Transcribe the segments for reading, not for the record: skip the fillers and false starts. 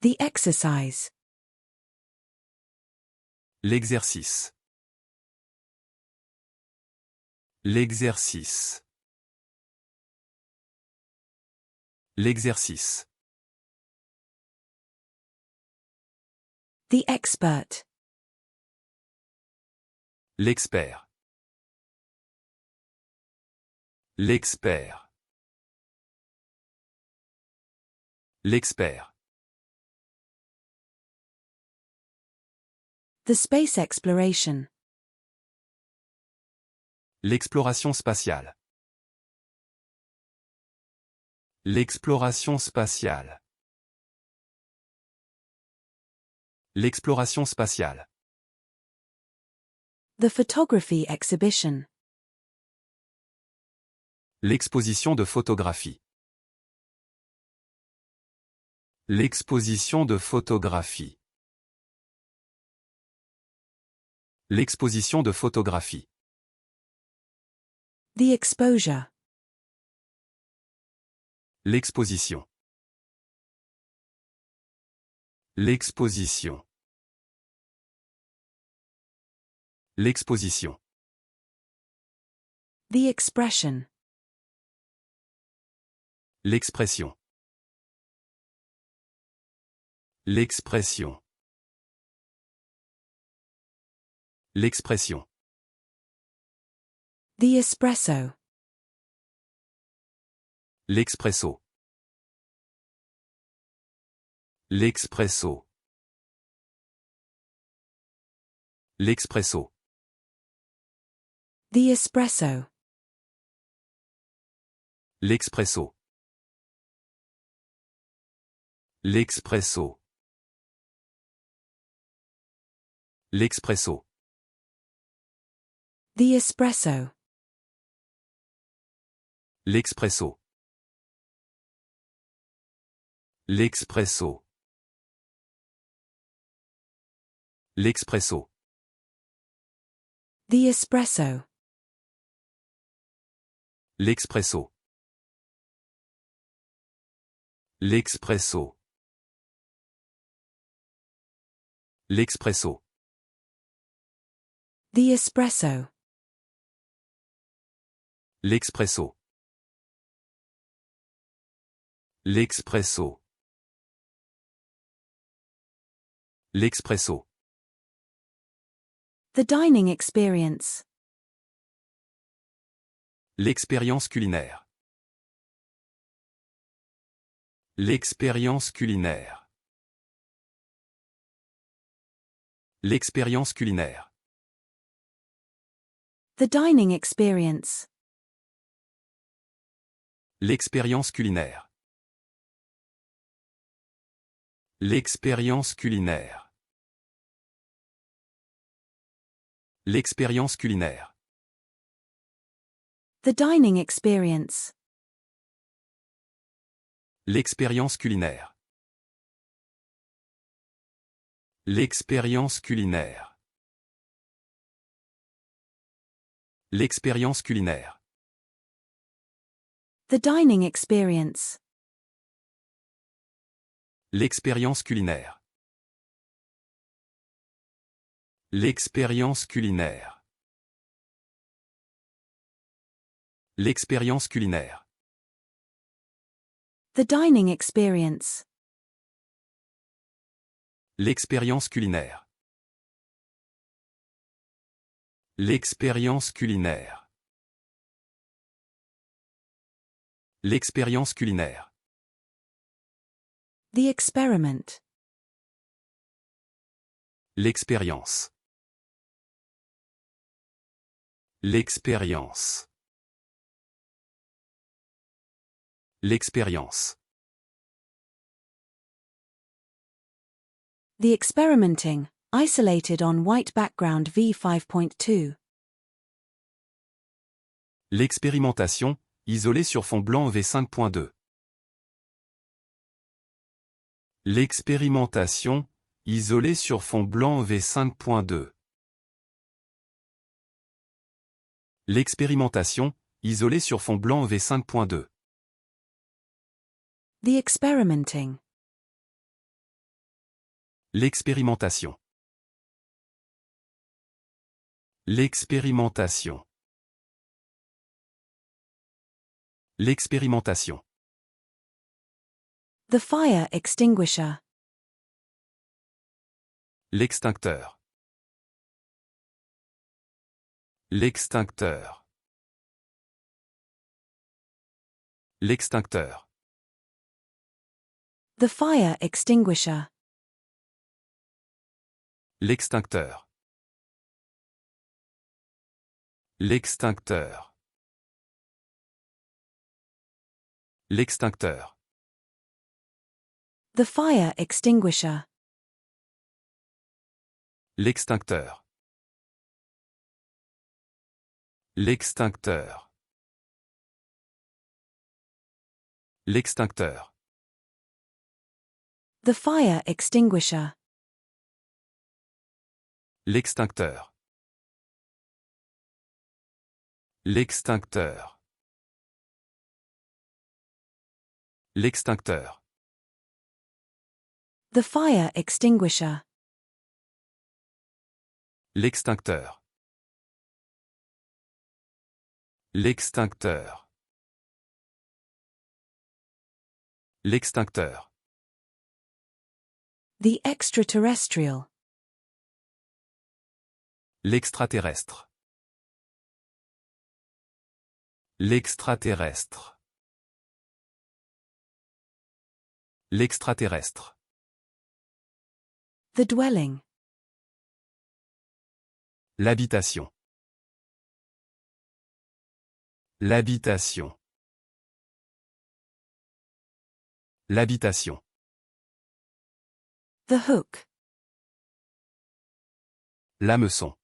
The exercise. L'exercice. L'exercice. L'exercice. The expert. L'expert. L'expert. L'expert. The space exploration. L'exploration spatiale. L'exploration spatiale. L'exploration spatiale. The photography exhibition. L'exposition de photographie. L'exposition de photographie. L'exposition de photographie. The exposure. L'exposition. L'exposition. L'exposition. The expression. L'expression. L'expression. L'expression. The espresso. L'expresso. L'expresso. L'expresso. The espresso. L'expresso. L'expresso. L'expresso. The espresso. L'expresso. L'expresso. L'expresso. The espresso. L'expresso. L'expresso. L'expresso. The espresso. L'expresso. L'expresso. L'expresso. The dining experience. L'expérience culinaire. L'expérience culinaire. L'expérience culinaire. The dining experience. L'expérience culinaire. L'expérience culinaire. L'expérience culinaire. The dining experience. L'expérience culinaire. L'expérience culinaire. L'expérience culinaire. The dining experience. L'expérience culinaire. L'expérience culinaire. L'expérience culinaire. The dining experience. L'expérience culinaire. L'expérience culinaire. L'expérience culinaire. The experiment. L'expérience. L'expérience. L'expérience. The experimenting, isolated on white background v5.2. L'expérimentation, isolée sur fond blanc v5.2. L'expérimentation, isolée sur fond blanc v5.2. L'expérimentation, isolée sur fond blanc v5.2. The experimenting. L'expérimentation. L'expérimentation. L'expérimentation. The fire extinguisher. L'extincteur. L'extincteur. L'extincteur. The fire extinguisher. L'extincteur. L'extincteur. L'extincteur. The fire extinguisher. L'extincteur. L'extincteur. L'extincteur. The fire extinguisher. L'extincteur. L'extincteur. L'extincteur. The fire extinguisher. L'extincteur. L'extincteur. L'extincteur. The extraterrestrial. L'extraterrestre. L'extraterrestre. L'extraterrestre. The dwelling. L'habitation. L'habitation. L'habitation. The hook. L'hameçon.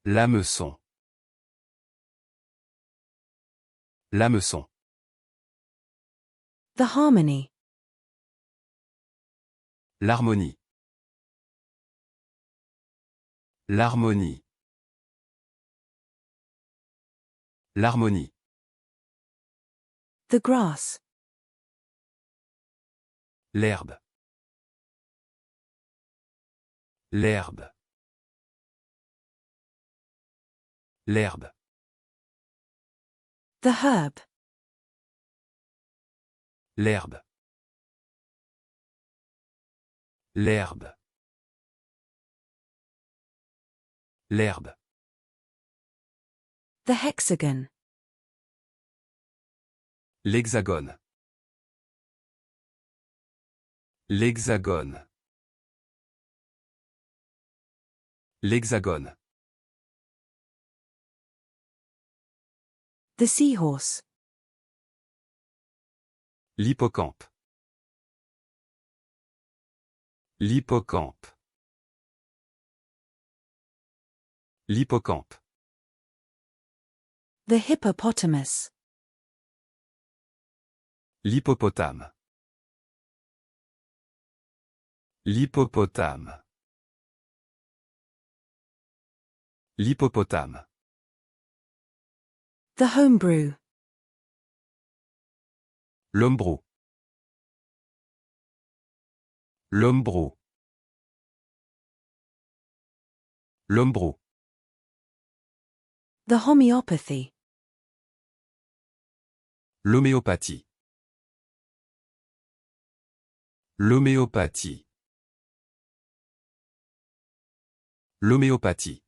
L'hameçon. L'hameçon. The harmony. L'harmonie. L'harmonie. L'harmonie. The grass. L'herbe. L'herbe. L'herbe. The herb. L'herbe. L'herbe. L'herbe. The hexagon. L'hexagone. L'hexagone. L'hexagone. The seahorse. L'hippocampe. L'hippocampe. L'hippocampe. The hippopotamus. L'hippopotame. L'hippopotame. L'hippopotame. The homebrew. L'hombro. L'hombro. L'hombro. The homeopathy. L'homéopathie. L'homéopathie. L'homéopathie.